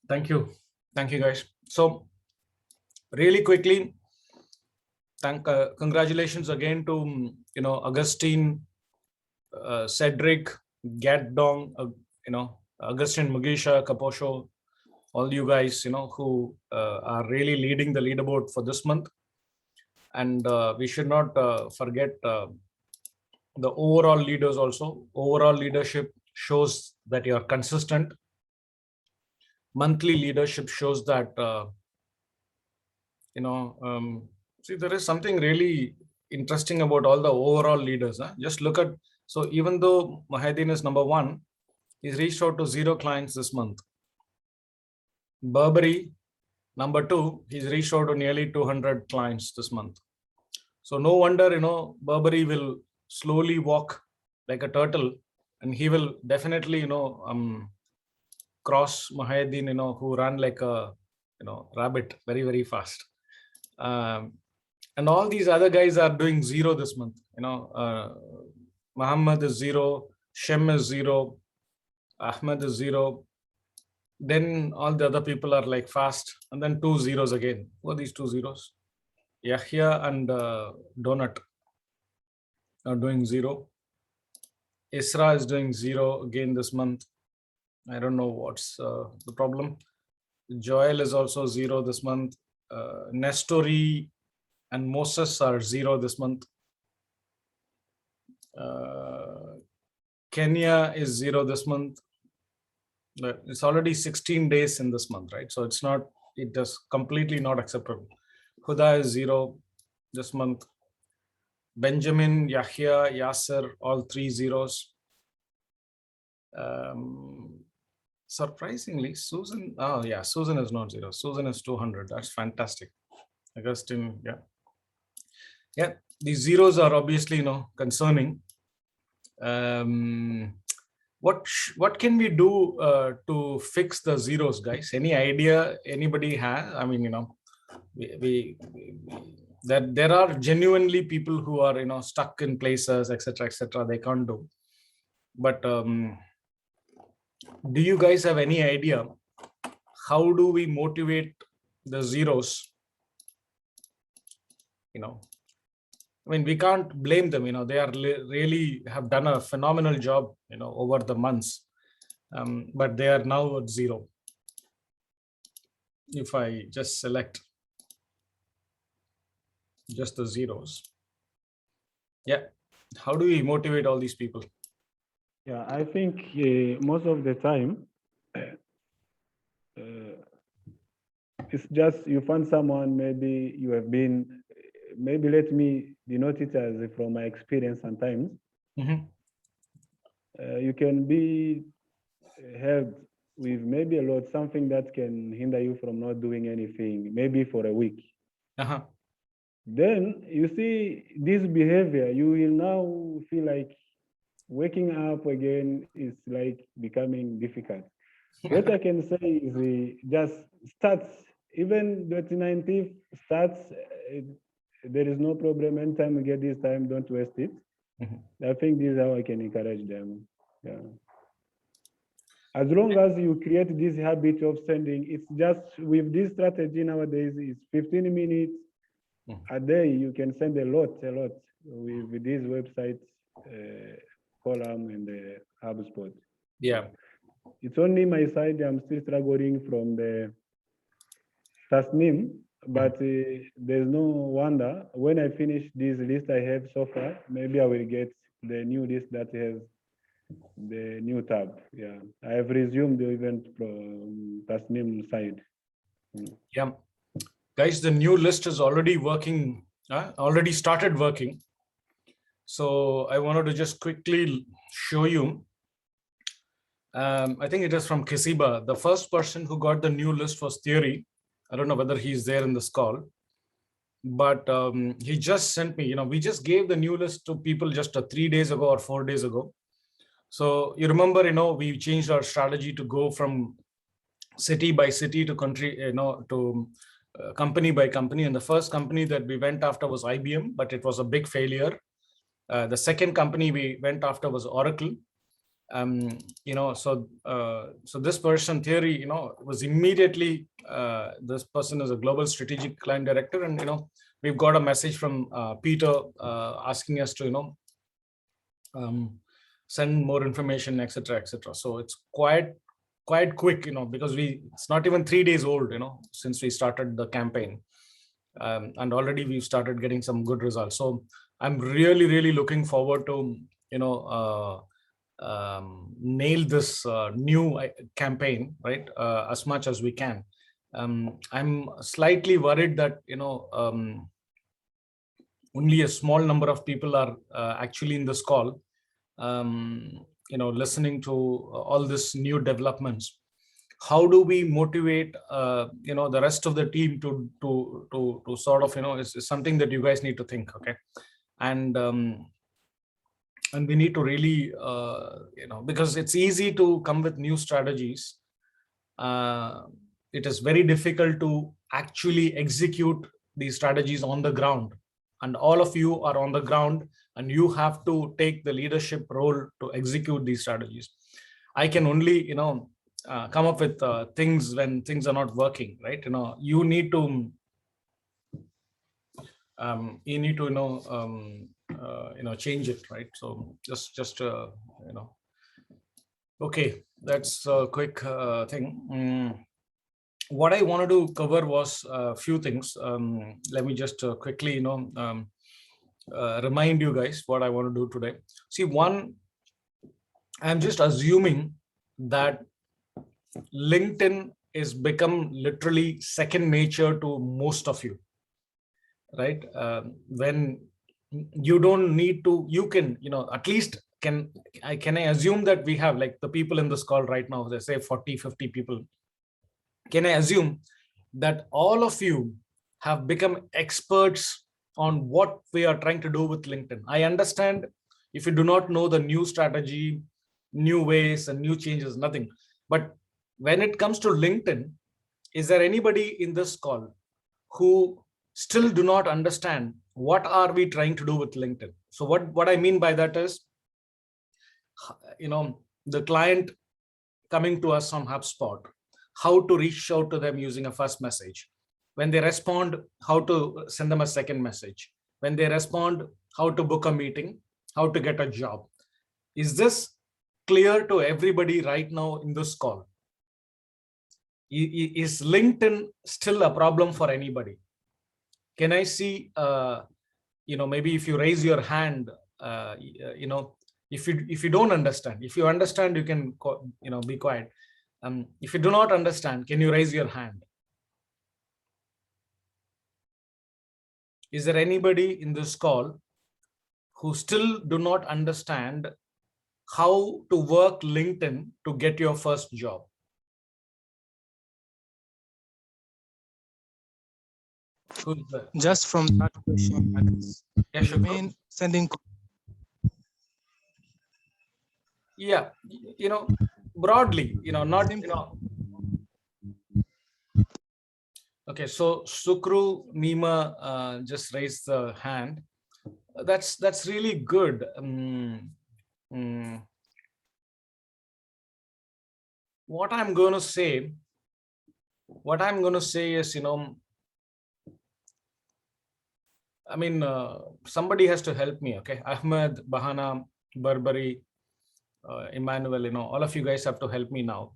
Thank you. Thank you, guys. So, really quickly, congratulations again to, Augustine, Cedric, Gat Dong, Augustine, Mugisha, Kaposho, all you guys, who are really leading the leaderboard for this month. And we should not forget the overall leaders also. Overall leadership shows that you are consistent. Monthly leadership shows that, see, there is something really interesting about all the overall leaders. Just look at, so even though Mahideen is number 1, he's reached out to 0 clients this month. Burberry, number 2, he's reached out to nearly 200 clients this month. So no wonder, Burberry will slowly walk like a turtle, and he will definitely, cross Mahideen, who ran like a, rabbit very, very fast. And all these other guys are doing 0 this month. Muhammad is 0, Shem is 0, Ahmed is 0. Then all the other people are like fast, and then 2 zeros again. What are these 2 zeros? Yahya and Donut are doing 0. Isra is doing 0 again this month. I don't know what's the problem. Joel is also 0 this month. Nestori and Moses are 0 this month. Kenya is 0 this month. It's already 16 days in this month, right? So it is completely not acceptable. Huda is 0 this month. Benjamin, Yahya, Yasser, all 3 zeros. Surprisingly, Susan, Susan is not 0. Susan is 200. That's fantastic. Augustine, yeah, these zeros are obviously, concerning. What can we do to fix the zeros, guys? Any idea anybody has? I mean, there are genuinely people who are, stuck in places, etc., they can't do. But do you guys have any idea how do we motivate the zeros? I mean, we can't blame them. They are really have done a phenomenal job, over the months, but they are now at 0. If I just select just the zeros, yeah, how do we motivate all these people? Yeah, I think most of the time, it's just you find someone, maybe you have been, maybe let me denote it as from my experience sometimes. You can be helped with maybe a lot, something that can hinder you from not doing anything, maybe for a week. Then you see this behavior, you will now feel like waking up again is like becoming difficult. What I can say is just starts, even the 19th starts, there is no problem. Anytime we get this time, don't waste it. I think this is how I can encourage them. Yeah. As long as you create this habit of sending, it's just with this strategy nowadays, it's 15 minutes a day. You can send a lot with these websites, Column and the HubSpot. Yeah. It's only my side. I'm still struggling from the Tasnim, but there's no wonder. When I finish this list I have so far, maybe I will get the new list that has the new tab. Yeah, I have resumed the event from Tasnim side. Yeah, guys, the new list is already working. Already started working. So I wanted to just quickly show you. I think it is from Kisiba. The first person who got the new list was Theory. I don't know whether he's there in this call, but he just sent me, we just gave the new list to people just 3 days ago or 4 days ago. So you remember, we changed our strategy to go from city by city to country, to company by company. And the first company that we went after was IBM, but it was a big failure. The second company we went after was Oracle. So this person Thierry, was immediately, this person is a global strategic client director, and we've got a message from Peter asking us to send more information, etc., etc. So it's quite quick, because it's not even 3 days old, since we started the campaign, and already we've started getting some good results. So I'm really looking forward to nail this new campaign, right, as much as we can. I'm slightly worried that only a small number of people are actually in this call, listening to all this new developments. How do we motivate the rest of the team to sort of, is something that you guys need to think, okay? And we need to really because it's easy to come with new strategies, it is very difficult to actually execute these strategies on the ground, and all of you are on the ground, and you have to take the leadership role to execute these strategies. I can only come up with things when things are not working, right? You need to change it, right? So just okay, that's a quick thing. What I wanted to cover was a few things. Let me just quickly remind you guys what I want to do today. See, one, I'm just assuming that LinkedIn is become literally second nature to most of you, right? When you don't need to, you can, at least can I assume that we have, like, the people in this call right now, they say 40-50 people. Can I assume that all of you have become experts on what we are trying to do with LinkedIn? I understand if you do not know the new strategy, new ways and new changes, nothing. But when it comes to LinkedIn, is there anybody in this call who still do not understand what are we trying to do with LinkedIn? So what I mean by that is, the client coming to us on HubSpot, how to reach out to them using a first message. When they respond, how to send them a second message. When they respond, how to book a meeting, how to get a job. Is this clear to everybody right now in this call? Is LinkedIn still a problem for anybody? Can I see, maybe if you raise your hand, if you don't understand, if you understand, you can, be quiet. If you do not understand, can you raise your hand? Is there anybody in this call who still do not understand how to work LinkedIn to get your first job? Just from that question, Yeah, sure. mean sending. Yeah, broadly, not, Okay, so Sukru Nima just raised the hand. That's really good. What I'm going to say is, I mean, somebody has to help me, okay? Ahmed, Bahana, Barbary, Emmanuel, all of you guys have to help me now.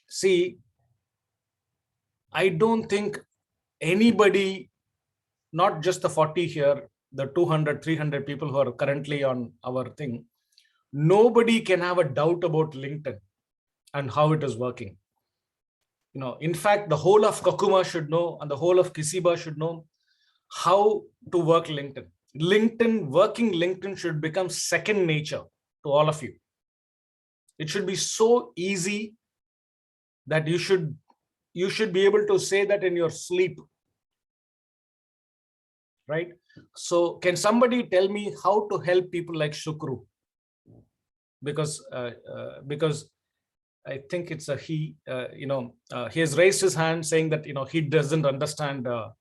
See, I don't think anybody, not just the 40 here, the 200, 300 people who are currently on our thing, nobody can have a doubt about LinkedIn and how it is working. In fact, the whole of Kakuma should know, and the whole of Kisiba should know how to work LinkedIn. Working LinkedIn should become second nature to all of you. It should be so easy that you should be able to say that in your sleep, right? So can somebody tell me how to help people like Shukru? Because I think it's a he. He has raised his hand saying that he doesn't understand. So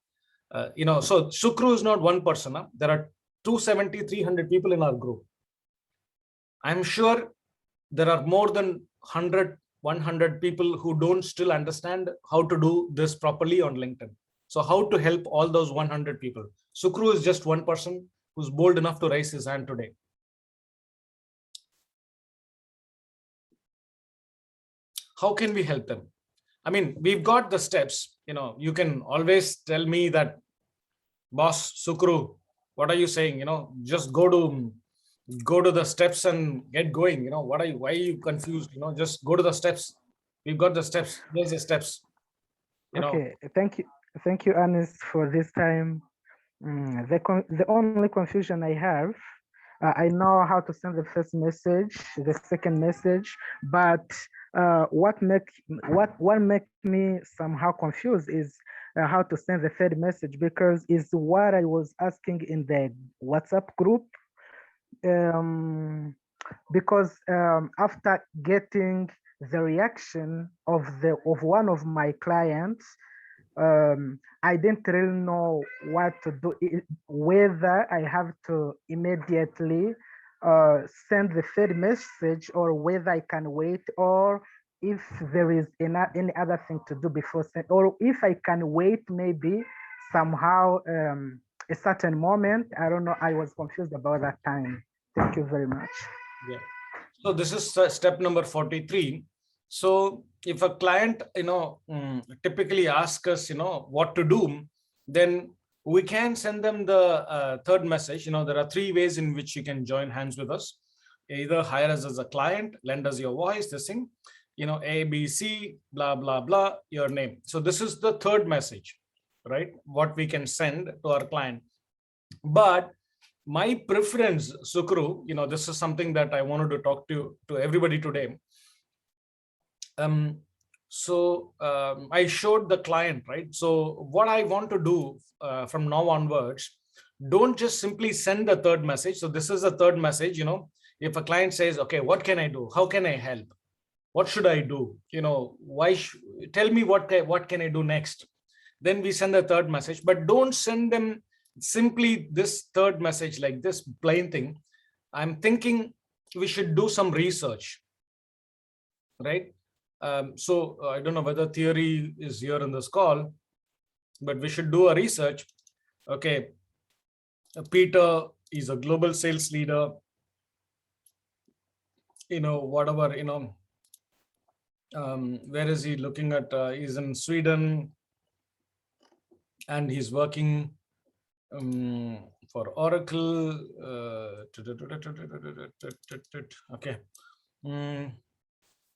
Shukru is not one person. Huh? There are 270, 300 people in our group. I'm sure there are more than 100 people who don't still understand how to do this properly on LinkedIn. So how to help all those 100 people? Sukru is just one person who's bold enough to raise his hand today. How can we help them? I mean, we've got the steps. You can always tell me that, boss Sukru, what are you saying? Just go to the steps and get going. Why are you confused? Just go to the steps. We've got the steps. There's the steps. Okay, thank you, Anis, for this time. The only confusion I have, I know how to send the first message, the second message, but what make me somehow confused is how to send the third message, because it's what I was asking in the WhatsApp group. Because after getting the reaction of one of my clients, I didn't really know what to do, whether I have to immediately send the third message, or whether I can wait, or if there is any other thing to do before send, or if I can wait maybe somehow a certain moment. I don't know. I was confused about that time. Thank you very much. Yeah. So this is step number 43. So if a client, typically asks us, what to do, then we can send them the third message. There are 3 ways in which you can join hands with us. Either hire us as a client, lend us your voice, this thing, A, B, C, blah, blah, blah, your name. So this is the third message, right? What we can send to our client. But my preference, Sukru, this is something that I wanted to talk to everybody today. I showed the client, right? So what I want to do from now onwards, don't just simply send the third message. So this is the third message. If a client says, okay, what can I do? How can I help? What should I do? Tell me what can I do next? Then we send the third message, but don't send them simply this third message like this plain thing. I'm thinking we should do some research, right? So I don't know whether Thierry is here in this call, but we should do a research. Okay, Peter is a global sales leader. Whatever, where is he looking at? He's in Sweden, and he's working for Oracle. Okay.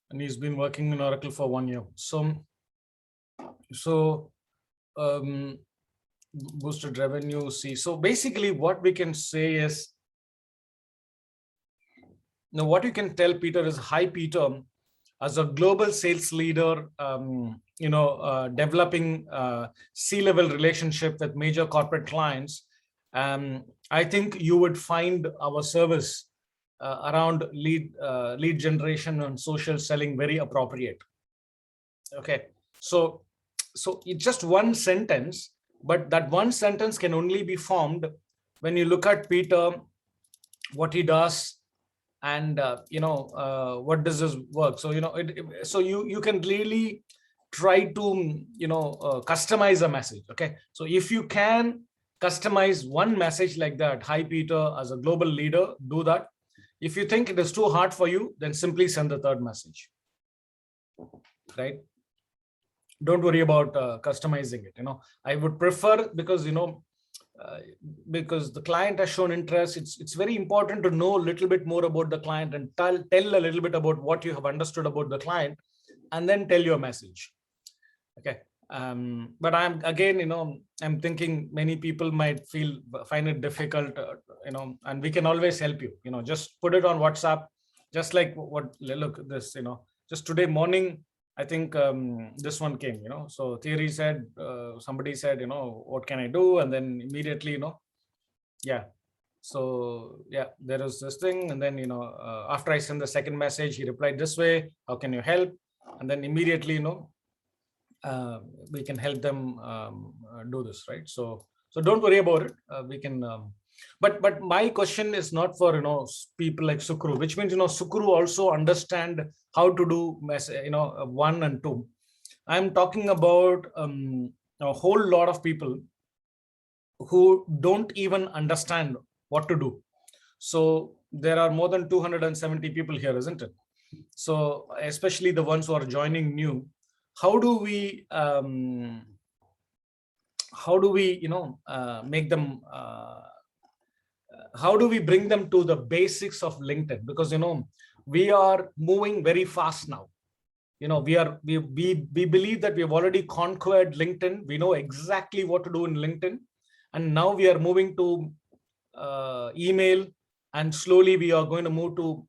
And he's been working in Oracle for 1 year. So boosted revenue, see. So basically what we can say is, now what you can tell Peter is, hi Peter, as a global sales leader, developing C-level relationship with major corporate clients, I think you would find our service around lead generation and social selling very appropriate. Okay, so it's just one sentence, but that one sentence can only be formed when you look at Peter, what he does, and what does his work. So so you can really try to customize a message. Okay, so if you can customize one message like that, hi Peter, as a global leader, do that. If you think it is too hard for you, then simply send the third message, right? Don't worry about customizing it. I would prefer, because because the client has shown interest, it's very important to know a little bit more about the client and tell a little bit about what you have understood about the client, and then tell your message. Okay. But I'm again, I'm thinking many people might find it difficult, and we can always help you. Just put it on WhatsApp, just like look at this. Just today morning, I think this one came. So Thierry said, somebody said, what can I do? And then immediately, yeah. So yeah, there is this thing, and then after I sent the second message, he replied this way: how can you help? And then immediately, we can help them do this, right? So don't worry about it. We can But my question is not for people like Sukru, which means Sukru also understand how to do 1 and 2. I'm talking about a whole lot of people who don't even understand what to do. So there are more than 270 people here, isn't it? So especially the ones who are joining new, how do we make them how do we bring them to the basics of LinkedIn? Because we are moving very fast now. We believe that we have already conquered LinkedIn. We know exactly what to do in LinkedIn, and now we are moving to email, and slowly we are going to move to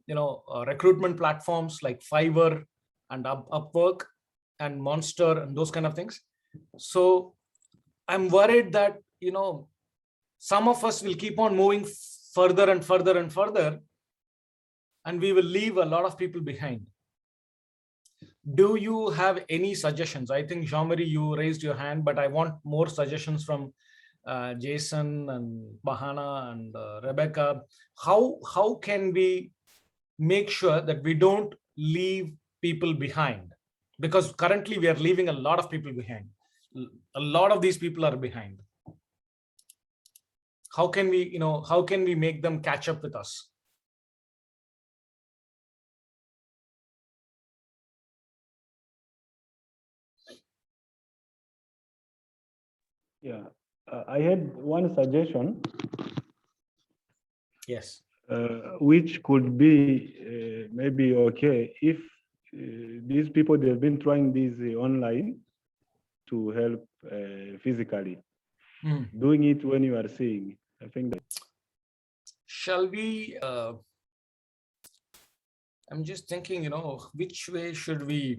recruitment platforms like Fiverr and Upwork and Monster and those kind of things. So I'm worried that some of us will keep on moving further and further and further, and we will leave a lot of people behind. Do you have any suggestions? I think Jean-Marie, you raised your hand, but I want more suggestions from Jason and Bahana and Rebecca. How can we make sure that we don't leave people behind? Because currently we are leaving a lot of people behind. A lot of these people are behind. How can we make them catch up with us? Yeah, I had one suggestion. Yes. Which could be maybe okay if these people, they've been trying this online to help physically. Doing it when you are seeing, I think that. Shall we I'm just thinking, which way should we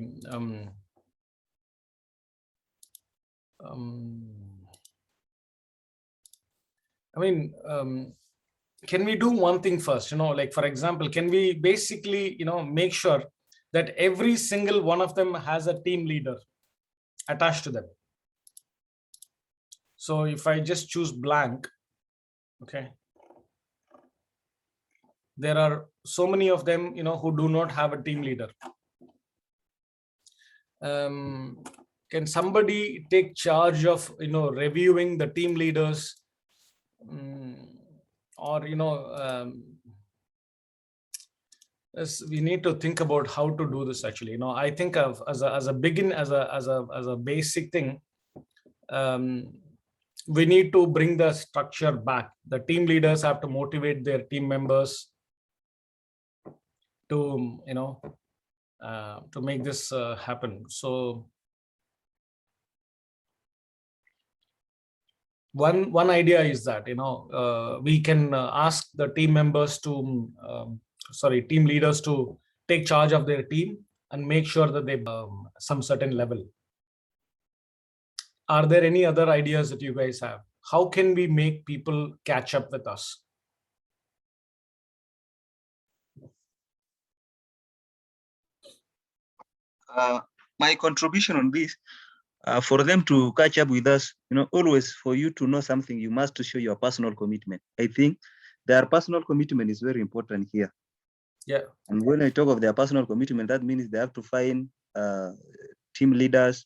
can we do one thing first? Like, for example, can we basically make sure that every single one of them has a team leader attached to them? So if I just choose blank, okay, there are so many of them who do not have a team leader. Can somebody take charge of reviewing the team leaders, or we need to think about how to do this actually. I think of as a basic thing, we need to bring the structure back. The team leaders have to motivate their team members to to make this happen. So one idea is that we can ask the team members to team leaders to take charge of their team and make sure that they some certain level. Are there any other ideas that you guys have? How can we make people catch up with us? My contribution on this, for them to catch up with us, always for you to know something, you must show your personal commitment. I think their personal commitment is very important here. Yeah. And when I talk of their personal commitment, that means they have to find team leaders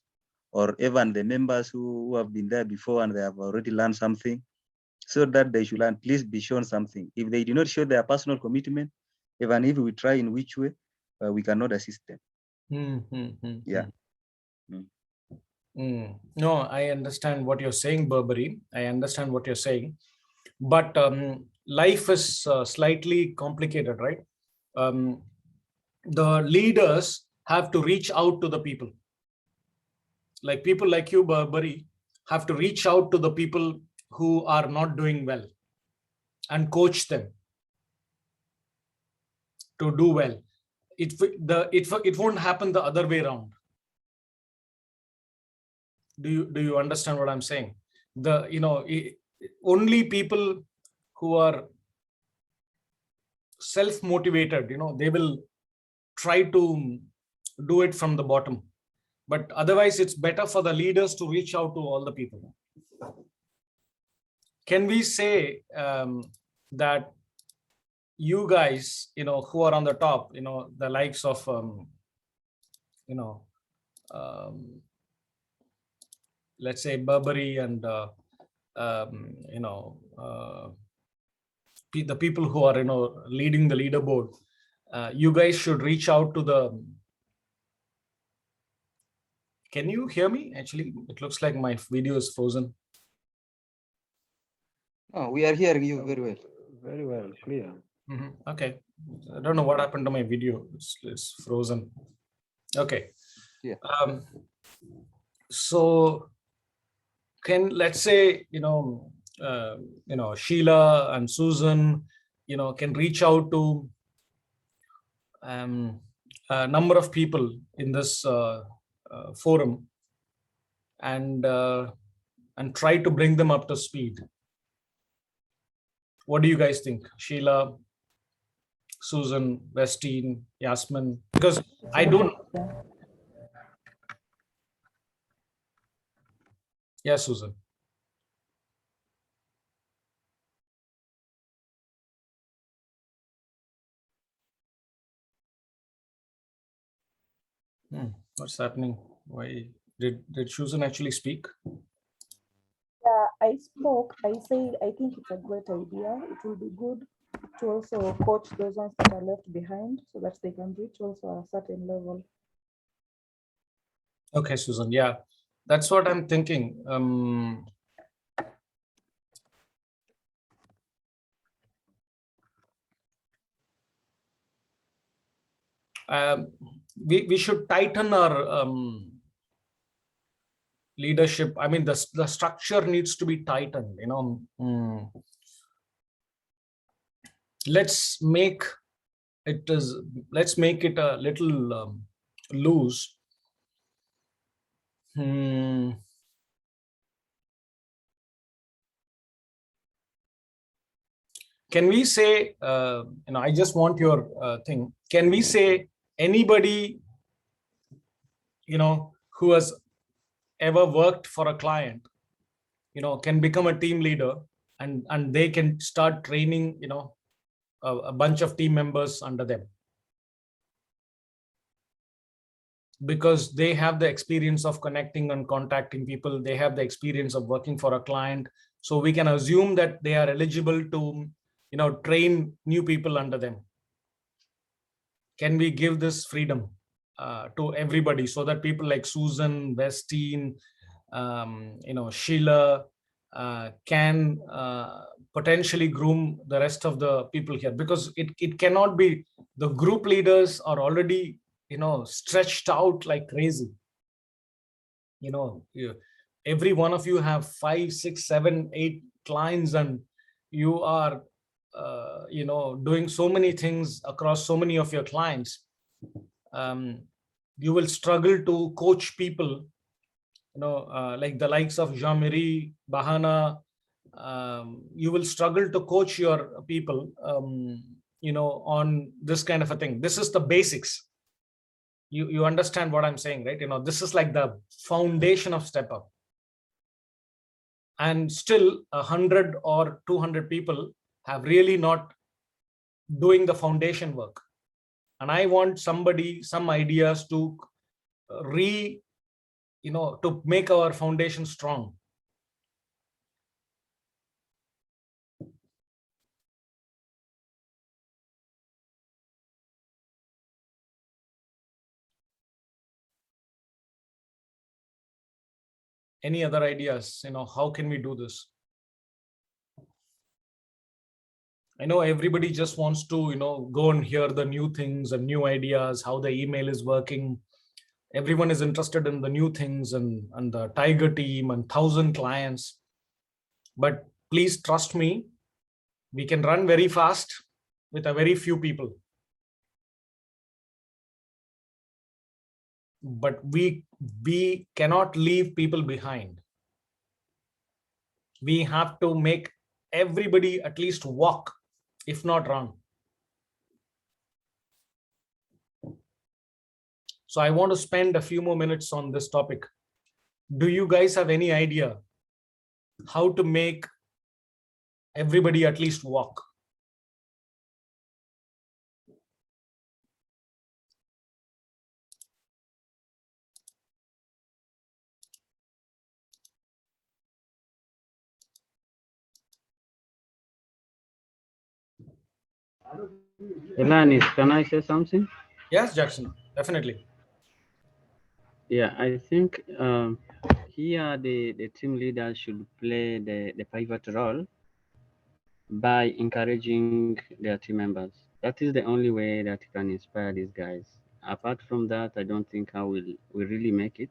or even the members who have been there before and they have already learned something, so that they should learn. Please be shown something. If they do not show their personal commitment, even if we try in which way, we cannot assist them. Yeah. No, I understand what you're saying, Burberry. I understand what you're saying, but life is slightly complicated, right? The leaders have to reach out to the people. Like people like you, Burberry, have to reach out to the people who are not doing well and coach them to do well. It won't happen the other way around. Do you understand what I'm saying? Only people who are self-motivated, they will try to do it from the bottom. But otherwise, it's better for the leaders to reach out to all the people. Can we say that you guys, who are on the top, the likes of, let's say Burberry and, the people who are, leading the leaderboard, you guys should reach out to the. Can you hear me? Actually, it looks like my video is frozen. Oh, we are hearing you very well. Very well, clear. Okay, I don't know what happened to my video. It's frozen. Okay. Yeah. So let's say Sheila and Susan can reach out to a number of people in this forum and try to bring them up to speed. What do you guys think? Sheila, Susan, Westin, Yasmin? Because I don't. Yeah, Susan. What's happening? Why did Susan actually speak? Yeah, I spoke. I said I think it's a great idea. It will be good to also coach those ones that are left behind so that they can reach also a certain level. Okay, Susan. Yeah, that's what I'm thinking. We should tighten our leadership. I mean, the structure needs to be tightened. Let's make it a little loose. Can we say, I just want your thing. Can we say anybody, who has ever worked for a client, can become a team leader and they can start training, a bunch of team members under them, because they have the experience of connecting and contacting people. They have the experience of working for a client. So we can assume that they are eligible to, train new people under them. Can we give this freedom to everybody so that people like Susan, Westin, Sheila can potentially groom the rest of the people here? Because it cannot be the group leaders are already stretched out like crazy. Every one of you have 5, 6, 7, 8 clients, and you are doing so many things across so many of your clients. You will struggle to coach people, like the likes of Jean-Marie, Bahana. You will struggle to coach your people, on this kind of a thing. This is the basics. You understand what I'm saying, right? This is like the foundation of Step Up. And still 100 or 200 people have really not doing the foundation work. And I want some ideas to to make our foundation strong. Any other ideas? How can we do this? I know everybody just wants to, go and hear the new things and new ideas, how the email is working. Everyone is interested in the new things and the Tiger team and 1,000 clients. But please trust me, we can run very fast with a very few people. But we cannot leave people behind. We have to make everybody at least walk, if not run. So I want to spend a few more minutes on this topic. Do you guys have any idea how to make everybody at least walk? Elanis, can I say something? Yes, Jackson, definitely. Yeah, I think here the team leaders should play the pivot role by encouraging their team members. That is the only way that you can inspire these guys. Apart from that, I don't think I will really make it.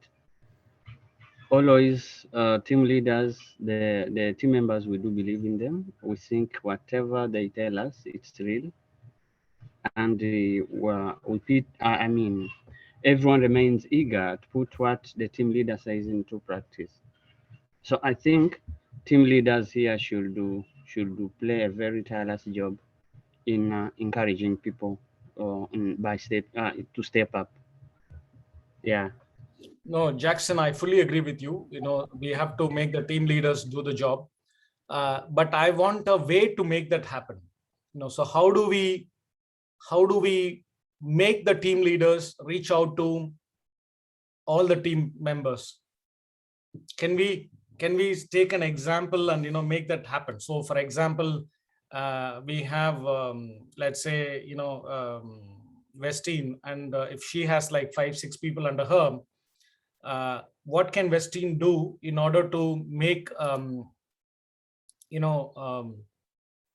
Always, team leaders, the team members, we do believe in them. We think whatever they tell us, it's real. And I mean, everyone remains eager to put what the team leader says into practice. So I think team leaders here should play a very tireless job in encouraging people to step up. Yeah. No, Jackson, I fully agree with you. We have to make the team leaders do the job. But I want a way to make that happen. So how do we make the team leaders reach out to all the team members? Can we take an example and make that happen? So for example, we have let's say Westine, and if she has like 5-6 people under her, what can Westine do in order to make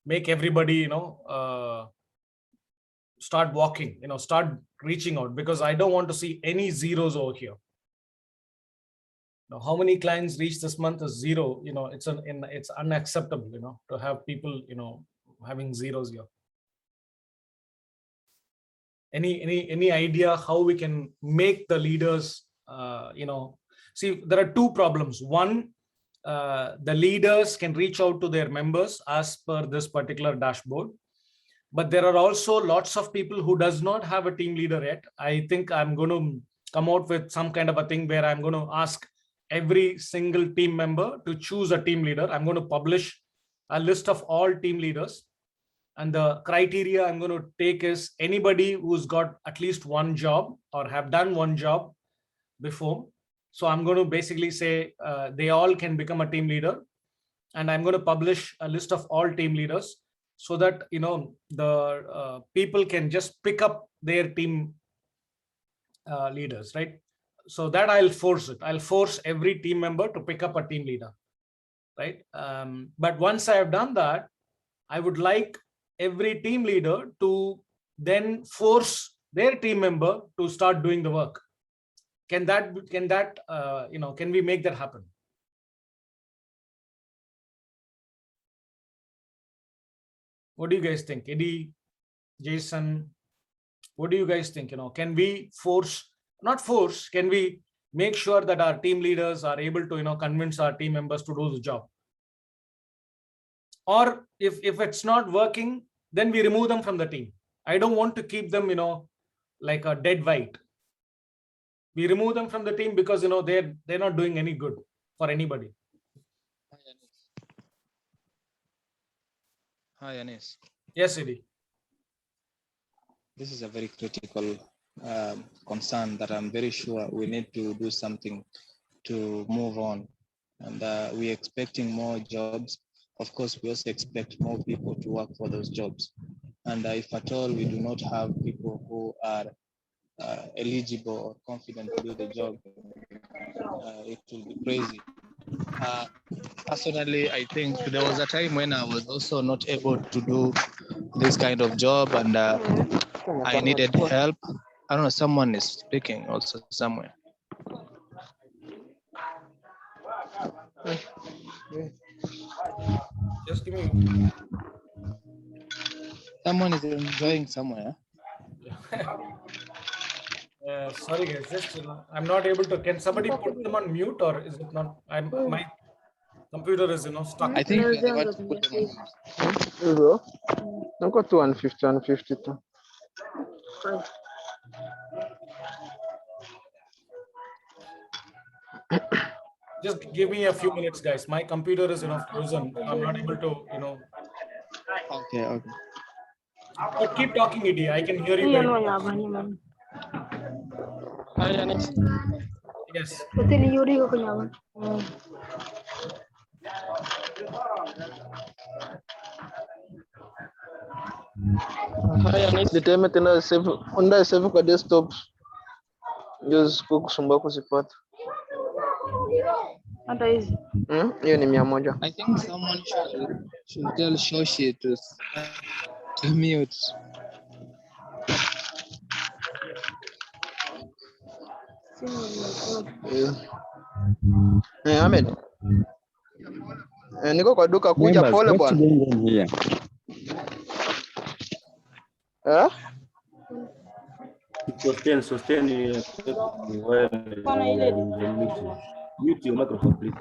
make everybody start walking, start reaching out? Because I don't want to see any zeros over here. Now, how many clients reached this month is 0? It's unacceptable, to have people, having zeros here. Any idea how we can make the leaders, see, there are two problems. One, the leaders can reach out to their members as per this particular dashboard, but there are also lots of people who does not have a team leader yet. I think I'm going to come out with some kind of a thing where I'm going to ask every single team member to choose a team leader. I'm going to publish a list of all team leaders, and the criteria I'm going to take is anybody who's got at least one job or have done one job before. So I'm going to basically say they all can become a team leader, and I'm going to publish a list of all team leaders so that the people can just pick up their team leaders, right? So that I'll force it. I'll force every team member to pick up a team leader, right? But once I have done that, I would like every team leader to then force their team member to start doing the work. Can we make that happen? What do you guys think? Eddie, Jason, what do you guys think? Can we not force, can we make sure that our team leaders are able to, convince our team members to do the job? Or if it's not working, then we remove them from the team. I don't want to keep them, like a dead weight. We remove them from the team because, they're not doing any good for anybody. Hi, Anis. Yes, Eddie. This is a very critical concern that I'm very sure we need to do something to move on. And we're expecting more jobs. Of course, we also expect more people to work for those jobs. And if at all we do not have people who are eligible or confident to do the job, it will be crazy. Personally, I think there was a time when I was also not able to do this kind of job, and I needed help. I don't know, someone is speaking also somewhere. Just give me. Someone is enjoying somewhere. Sorry guys, just I'm not able to. Can somebody put them on mute, or is it not? My computer is stuck. I think they want to put them on. I've got 150, 152. Just give me a few minutes, guys. My computer is frozen. I'm not able to Okay. But keep talking, Eddie. I can hear you very well. Yes. Haya niteme tena save, onda save kwa desktop. Ndio kusumbua kuzipata. Hata hizi. Hiyo ni 100. I think someone should tell Shoshi to mute. Ahmed. Niko kwa duka kuja Members, pole what's bwana. going on here? Sustain while Pana ile mute your microphone, please.